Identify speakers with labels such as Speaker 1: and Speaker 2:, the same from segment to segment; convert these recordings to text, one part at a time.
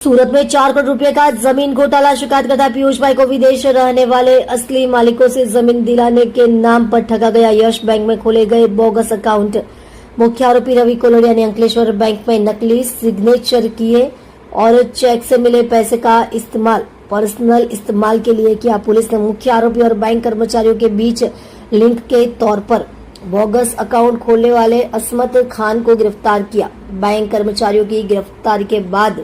Speaker 1: सूरत में 4 करोड़ रुपए का जमीन घोटाला शिकायत करता पीयूष भाई को विदेश रहने वाले असली मालिकों से जमीन दिलाने के नाम पर ठगा गया। यश बैंक में खोले गए बोगस अकाउंट। मुख्य आरोपी रवि कोलरिया ने अंकलेश्वर बैंक में नकली सिग्नेचर किए और चेक से मिले पैसे का इस्तेमाल पर्सनल इस्तेमाल के लिए किया। पुलिस ने मुख्य आरोपी और बैंक कर्मचारियों के बीच लिंक के तौर पर बोगस अकाउंट खोलने वाले असमत खान को गिरफ्तार किया। बैंक कर्मचारियों की गिरफ्तारी के बाद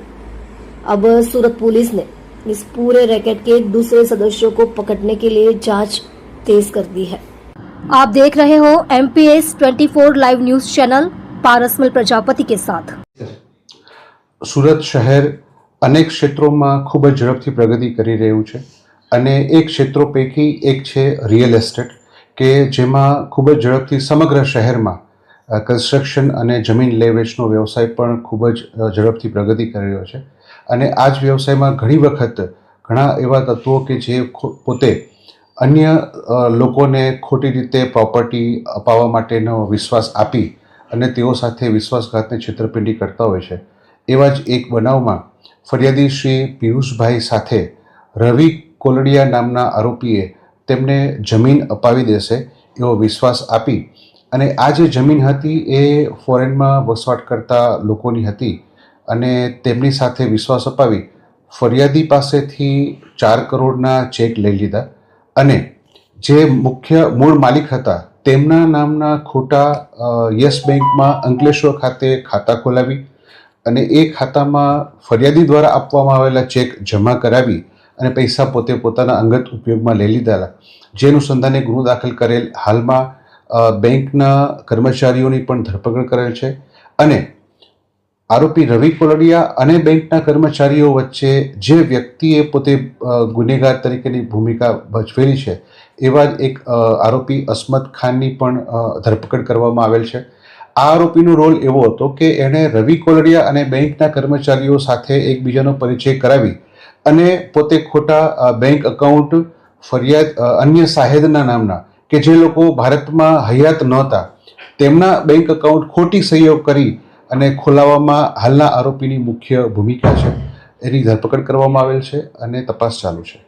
Speaker 1: अब सूरत पुलिस ने इस पूरे रैकेट के दूसरे सदस्यों को पकड़ने के लिए जांच तेज कर दी है। आप देख रहे हो MPS 24 live news channel Parasmal Prajapati के साथ।
Speaker 2: સુરત શહેર અનેક ક્ષેત્રોમાં ખૂબ જ ઝડપથી પ્રગતિ કરી રહ્યું છે અને એ ક્ષેત્રો પૈકી એક છે રિયલ એસ્ટેટ કે જેમાં ખૂબ જ ઝડપથી સમગ્ર શહેરમાં કન્સ્ટ્રક્શન અને જમીન લે વેચનો વ્યવસાય પણ ખૂબ જ ઝડપથી પ્રગતિ કરી રહ્યો છે અને આ જ વ્યવસાયમાં ઘણી વખત ઘણા એવા તત્વો કે જે પોતે અન્ય લોકોને ખોટી રીતે પ્રોપર્ટી અપાવવા માટેનો વિશ્વાસ આપી અને તેઓ સાથે વિશ્વાસઘાતની છેતરપિંડી કરતા હોય છે। એવા જ એક બનાવમાં ફરિયાદી શ્રી પિયુષભાઈ સાથે રવિ કોલડિયા નામના આરોપીએ તેમને જમીન અપાવી દેશે એવો વિશ્વાસ આપી અને આ જે જમીન હતી એ ફોરેનમાં વસવાટ કરતા લોકોની હતી અને તેમની સાથે વિશ્વાસ અપાવી ફરિયાદી પાસેથી 4 કરોડના ચેક લઈ લીધા અને જે મુખ્ય મૂળ માલિક હતા તેમના નામના ખોટા યસ બેંકમાં અંકલેશ્વર ખાતે ખાતા ખોલાવી અને એ ખાતામાં ફરિયાદી દ્વારા આપવામાં આવેલા ચેક જમા કરાવી અને પૈસા પોતે પોતાના અંગત ઉપયોગમાં લઈ લીધેલા, જે અનુસંધાને ગુનો દાખલ કરેલ હાલમાં બેંકના કર્મચારીઓની પણ ધરપકડ કરેલ છે અને આરોપી રવિ કોલડિયા અને બેંકના કર્મચારીઓ વચ્ચે જે વ્યક્તિએ પોતે ગુનેગાર તરીકેની ભૂમિકા ભજવેલી છે એવા જ એક આરોપી અસમત ખાનની પણ ધરપકડ કરવામાં આવેલ છે। આ આરોપીનો રોલ એવો હતો કે એણે રવિ કોલડિયા અને બેંકના કર્મચારીઓ સાથે એકબીજાનો પરિચય કરાવી અને પોતે ખોટા બેંક અકાઉન્ટ ફરિયાદ અન્ય સાહેદના નામના કે જે લોકો ભારતમાં હયાત નહોતા તેમના બેંક અકાઉન્ટ ખોટી સહીઓ કરી અને ખોલાવવામાં હાલના આરોપીની મુખ્ય ભૂમિકા છે। એની ધરપકડ કરવામાં આવેલ છે અને તપાસ ચાલુ છે।